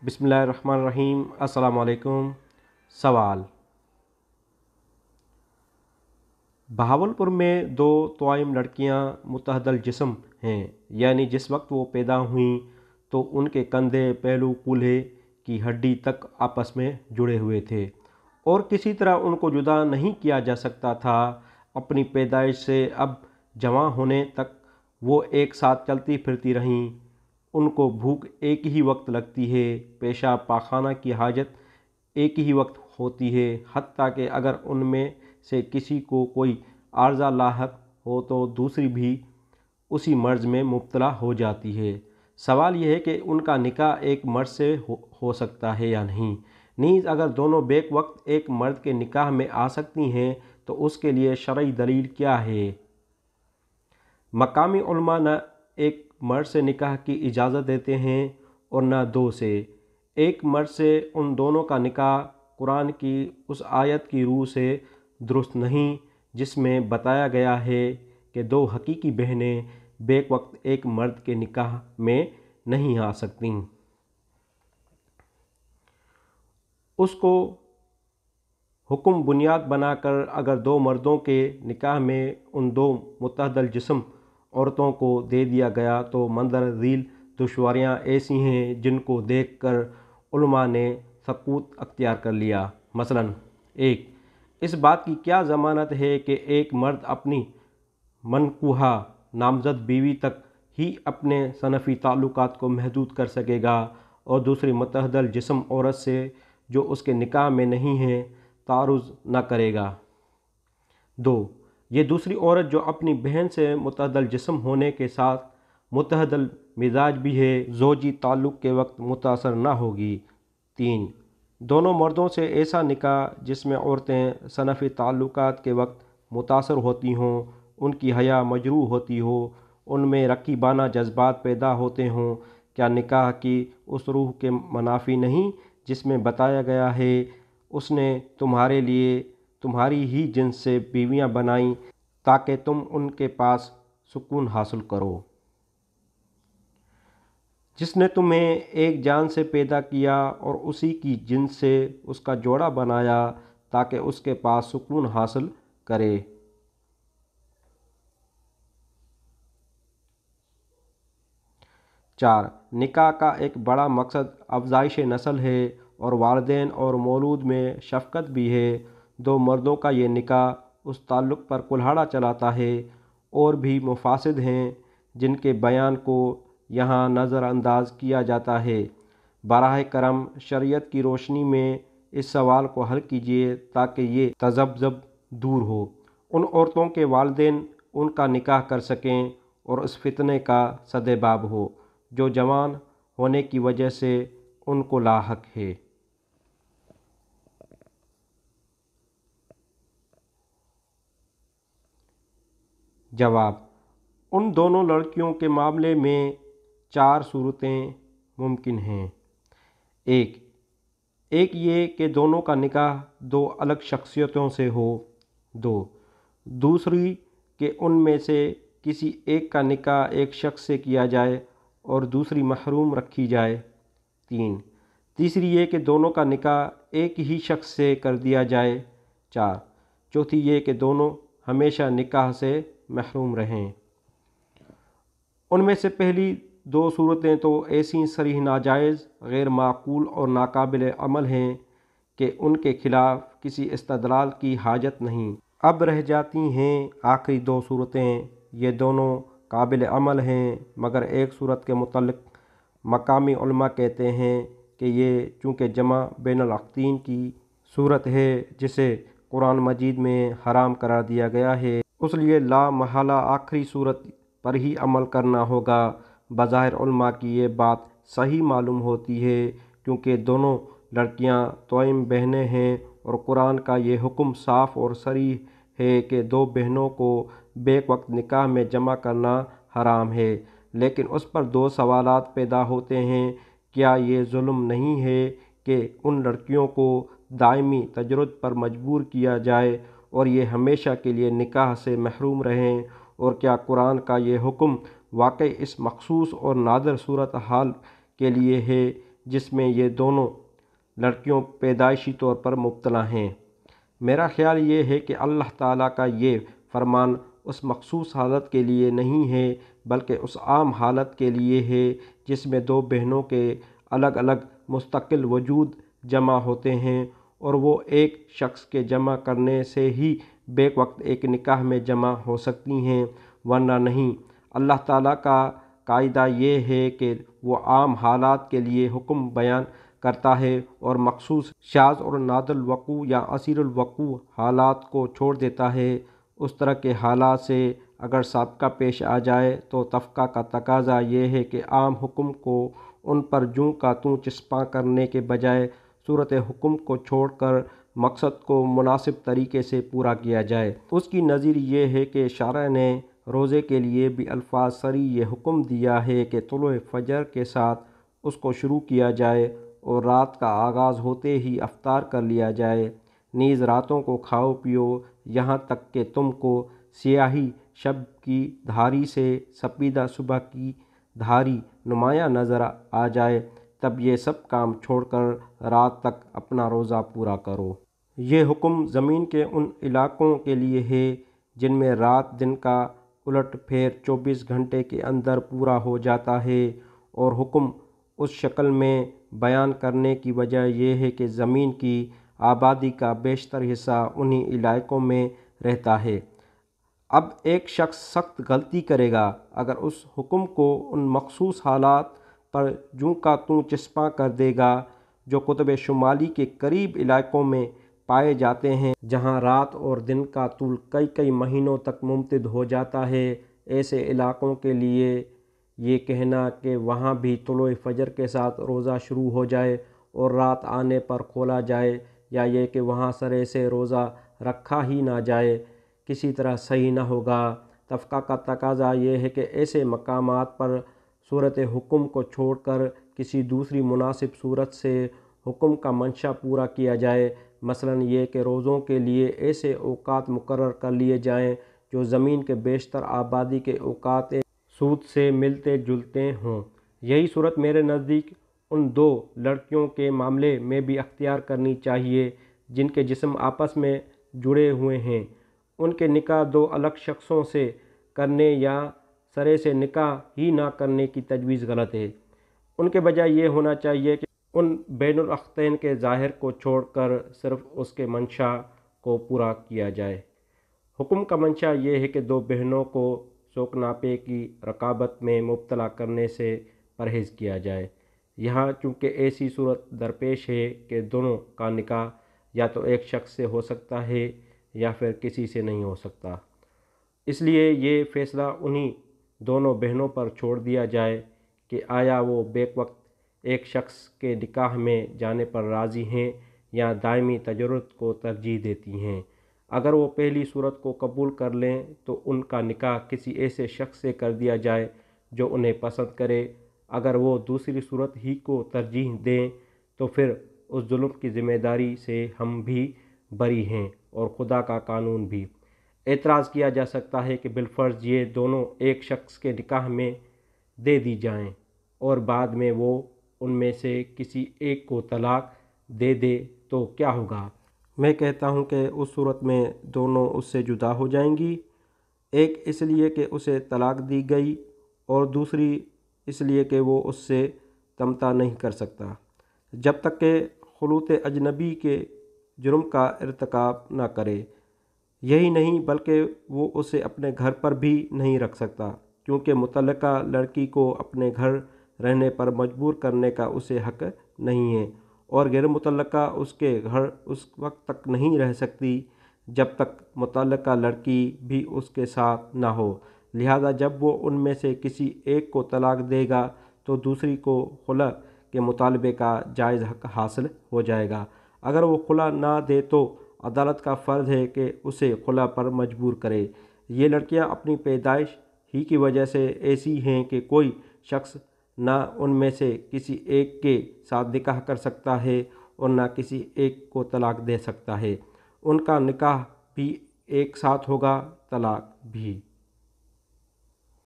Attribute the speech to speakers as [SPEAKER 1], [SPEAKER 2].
[SPEAKER 1] بسم اللہ الرحمن الرحیم۔ السلام علیکم۔ سوال: بہاولپور میں دو توائم لڑکیاں متحد الجسم ہیں، یعنی جس وقت وہ پیدا ہوئیں تو ان کے کندھے، پہلو، کولہے کی ہڈی تک آپس میں جڑے ہوئے تھے اور کسی طرح ان کو جدا نہیں کیا جا سکتا تھا۔ اپنی پیدائش سے اب جوان ہونے تک وہ ایک ساتھ چلتی پھرتی رہیں۔ ان کو بھوک ایک ہی وقت لگتی ہے، پیشاب پاخانہ کی حاجت ایک ہی وقت ہوتی ہے، حتیٰ کہ اگر ان میں سے کسی کو کوئی عارضہ لاحق ہو تو دوسری بھی اسی مرض میں مبتلا ہو جاتی ہے۔ سوال یہ ہے کہ ان کا نکاح ایک مرد سے ہو سکتا ہے یا نہیں؟ نیز اگر دونوں بیک وقت ایک مرد کے نکاح میں آ سکتی ہیں تو اس کے لیے شرعی دلیل کیا ہے؟ مقامی علماء نہ ایک مرد سے نکاح کی اجازت دیتے ہیں اور نہ دو سے۔ ایک مرد سے ان دونوں کا نکاح قرآن کی اس آیت کی روح سے درست نہیں جس میں بتایا گیا ہے کہ دو حقیقی بہنیں بیک وقت ایک مرد کے نکاح میں نہیں آ سکتیں۔ اس کو حکم بنیاد بنا کر اگر دو مردوں کے نکاح میں ان دو متحد الجسم عورتوں کو دے دیا گیا تو مندرجہ ذیل دشواریاں ایسی ہیں جن کو دیکھ کر علماء نے سکوت اختیار کر لیا۔ مثلاً: ایک، اس بات کی کیا ضمانت ہے کہ ایک مرد اپنی منکوحہ نامزد بیوی تک ہی اپنے صنفی تعلقات کو محدود کر سکے گا اور دوسری متحد الجسم عورت سے جو اس کے نکاح میں نہیں ہے تعرض نہ کرے گا؟ دو، یہ دوسری عورت جو اپنی بہن سے متحد الجسم ہونے کے ساتھ متحد المزاج بھی ہے، زوجی تعلق کے وقت متاثر نہ ہوگی۔ تین، دونوں مردوں سے ایسا نکاح جس میں عورتیں صنفی تعلقات کے وقت متاثر ہوتی ہوں، ان کی حیا مجروح ہوتی ہو، ان میں رقیبانہ جذبات پیدا ہوتے ہوں، کیا نکاح کی اس روح کے منافی نہیں جس میں بتایا گیا ہے اس نے تمہارے لیے تمہاری ہی جنس سے بیویاں بنائیں تاکہ تم ان کے پاس سکون حاصل کرو؟ جس نے تمہیں ایک جان سے پیدا کیا اور اسی کی جنس سے اس کا جوڑا بنایا تاکہ اس کے پاس سکون حاصل کرے۔ چار، نکاح کا ایک بڑا مقصد افزائش نسل ہے اور والدین اور مولود میں شفقت بھی ہے۔ دو مردوں کا یہ نکاح اس تعلق پر کلہاڑا چلاتا ہے۔ اور بھی مفاسد ہیں جن کے بیان کو یہاں نظر انداز کیا جاتا ہے۔ براہ کرم شریعت کی روشنی میں اس سوال کو حل کیجیے تاکہ یہ تذبذب دور ہو، ان عورتوں کے والدین ان کا نکاح کر سکیں اور اس فتنے کا سدباب ہو جو جوان ہونے کی وجہ سے ان کو لاحق ہے۔ جواب: ان دونوں لڑکیوں کے معاملے میں چار صورتیں ممکن ہیں۔ ایک یہ کہ دونوں کا نکاح دو الگ شخصیتوں سے ہو۔ دو، دوسری کہ ان میں سے کسی ایک کا نکاح ایک شخص سے کیا جائے اور دوسری محروم رکھی جائے۔ تین، تیسری یہ کہ دونوں کا نکاح ایک ہی شخص سے کر دیا جائے۔ چار، چوتھی یہ کہ دونوں ہمیشہ نکاح سے محروم رہیں۔ ان میں سے پہلی دو صورتیں تو ایسی صریح ناجائز، غیر معقول اور ناقابل عمل ہیں کہ ان کے خلاف کسی استدلال کی حاجت نہیں۔ اب رہ جاتی ہیں آخری دو صورتیں۔ یہ دونوں قابل عمل ہیں، مگر ایک صورت کے متعلق مقامی علماء کہتے ہیں کہ یہ چونکہ جمع بین العقدین کی صورت ہے جسے قرآن مجید میں حرام قرار دیا گیا ہے، اس لیے لا محالہ آخری صورت پر ہی عمل کرنا ہوگا۔ بظاہر علماء کی یہ بات صحیح معلوم ہوتی ہے کیونکہ دونوں لڑکیاں توائم بہنیں ہیں اور قرآن کا یہ حکم صاف اور صریح ہے کہ دو بہنوں کو بیک وقت نکاح میں جمع کرنا حرام ہے۔ لیکن اس پر دو سوالات پیدا ہوتے ہیں۔ کیا یہ ظلم نہیں ہے کہ ان لڑکیوں کو دائمی تجرد پر مجبور کیا جائے اور یہ ہمیشہ کے لیے نکاح سے محروم رہیں؟ اور کیا قرآن کا یہ حکم واقعی اس مخصوص اور نادر صورتحال کے لیے ہے جس میں یہ دونوں لڑکیوں پیدائشی طور پر مبتلا ہیں۔ میرا خیال یہ ہے کہ اللہ تعالیٰ کا یہ فرمان اس مخصوص حالت کے لیے نہیں ہے بلکہ اس عام حالت کے لیے ہے جس میں دو بہنوں کے الگ الگ مستقل وجود جمع ہوتے ہیں اور وہ ایک شخص کے جمع کرنے سے ہی بیک وقت ایک نکاح میں جمع ہو سکتی ہیں، ورنہ نہیں۔ اللہ تعالیٰ کا قاعدہ یہ ہے کہ وہ عام حالات کے لیے حکم بیان کرتا ہے اور مخصوص شاذ اور نادر الوقوع یا عسیر الوقوع حالات کو چھوڑ دیتا ہے۔ اس طرح کے حالات سے اگر سابقہ پیش آ جائے تو تفقہ کا تقاضا یہ ہے کہ عام حکم کو ان پر جوں کا توں چسپاں کرنے کے بجائے صورت حکم کو چھوڑ کر مقصد کو مناسب طریقے سے پورا کیا جائے۔ اس کی نظیر یہ ہے کہ شارع نے روزے کے لیے بھی الفاظ صریح یہ حکم دیا ہے کہ طلوع فجر کے ساتھ اس کو شروع کیا جائے اور رات کا آغاز ہوتے ہی افطار کر لیا جائے، نیز راتوں کو کھاؤ پیو یہاں تک کہ تم کو سیاہی شب کی دھاری سے سپیدہ صبح کی دھاری نمایاں نظر آ جائے، تب یہ سب کام چھوڑ کر رات تک اپنا روزہ پورا کرو۔ یہ حکم زمین کے ان علاقوں کے لیے ہے جن میں رات دن کا الٹ پھیر 24 گھنٹے کے اندر پورا ہو جاتا ہے، اور حکم اس شکل میں بیان کرنے کی وجہ یہ ہے کہ زمین کی آبادی کا بیشتر حصہ انہی علاقوں میں رہتا ہے۔ اب ایک شخص سخت غلطی کرے گا اگر اس حکم کو ان مخصوص حالات پر جوں کا توں چسپاں کر دے گا جو قطب شمالی کے قریب علاقوں میں پائے جاتے ہیں، جہاں رات اور دن کا طول کئی کئی مہینوں تک ممتد ہو جاتا ہے۔ ایسے علاقوں کے لیے یہ کہنا کہ وہاں بھی طلوع فجر کے ساتھ روزہ شروع ہو جائے اور رات آنے پر کھولا جائے، یا یہ کہ وہاں سرے سے روزہ رکھا ہی نہ جائے، کسی طرح صحیح نہ ہوگا۔ تفقہ کا تقاضا یہ ہے کہ ایسے مقامات پر صورت حکم کو چھوڑ کر کسی دوسری مناسب صورت سے حکم کا منشا پورا کیا جائے، مثلا یہ کہ روزوں کے لیے ایسے اوقات مقرر کر لیے جائیں جو زمین کے بیشتر آبادی کے اوقات سود سے ملتے جلتے ہوں۔ یہی صورت میرے نزدیک ان دو لڑکیوں کے معاملے میں بھی اختیار کرنی چاہیے جن کے جسم آپس میں جڑے ہوئے ہیں۔ ان کے نکاح دو الگ شخصوں سے کرنے یا سرے سے نکاح ہی نہ کرنے کی تجویز غلط ہے۔ ان کے بجائے یہ ہونا چاہیے کہ ان بین الاختین کے ظاہر کو چھوڑ کر صرف اس کے منشا کو پورا کیا جائے۔ حکم کا منشا یہ ہے کہ دو بہنوں کو شوق ناپے کی رقابت میں مبتلا کرنے سے پرہیز کیا جائے۔ یہاں چونکہ ایسی صورت درپیش ہے کہ دونوں کا نکاح یا تو ایک شخص سے ہو سکتا ہے یا پھر کسی سے نہیں ہو سکتا، اس لیے یہ فیصلہ انہی دونوں بہنوں پر چھوڑ دیا جائے کہ آیا وہ بیک وقت ایک شخص کے نکاح میں جانے پر راضی ہیں یا دائمی تجرد کو ترجیح دیتی ہیں۔ اگر وہ پہلی صورت کو قبول کر لیں تو ان کا نکاح کسی ایسے شخص سے کر دیا جائے جو انہیں پسند کرے۔ اگر وہ دوسری صورت ہی کو ترجیح دیں تو پھر اس ظلم کی ذمہ داری سے ہم بھی بری ہیں اور خدا کا قانون بھی۔ اعتراض کیا جا سکتا ہے کہ بالفرض یہ دونوں ایک شخص کے نکاح میں دے دی جائیں اور بعد میں وہ ان میں سے کسی ایک کو طلاق دے دے تو کیا ہوگا؟ میں کہتا ہوں کہ اس صورت میں دونوں اس سے جدا ہو جائیں گی، ایک اس لیے کہ اسے طلاق دی گئی اور دوسری اس لیے کہ وہ اس سے تمتع نہیں کر سکتا جب تک کہ خلوت اجنبی کے جرم کا ارتکاب نہ کرے۔ یہی نہیں بلکہ وہ اسے اپنے گھر پر بھی نہیں رکھ سکتا، کیونکہ متعلقہ لڑکی کو اپنے گھر رہنے پر مجبور کرنے کا اسے حق نہیں ہے، اور غیر متعلقہ اس کے گھر اس وقت تک نہیں رہ سکتی جب تک متعلقہ لڑکی بھی اس کے ساتھ نہ ہو۔ لہذا جب وہ ان میں سے کسی ایک کو طلاق دے گا تو دوسری کو خلع کے مطالبے کا جائز حق حاصل ہو جائے گا۔ اگر وہ خلع نہ دے تو عدالت کا فرض ہے کہ اسے خلع پر مجبور کرے۔ یہ لڑکیاں اپنی پیدائش ہی کی وجہ سے ایسی ہیں کہ کوئی شخص نہ ان میں سے کسی ایک کے ساتھ نکاح کر سکتا ہے اور نہ کسی ایک کو طلاق دے سکتا ہے۔ ان کا نکاح بھی ایک ساتھ ہوگا، طلاق بھی۔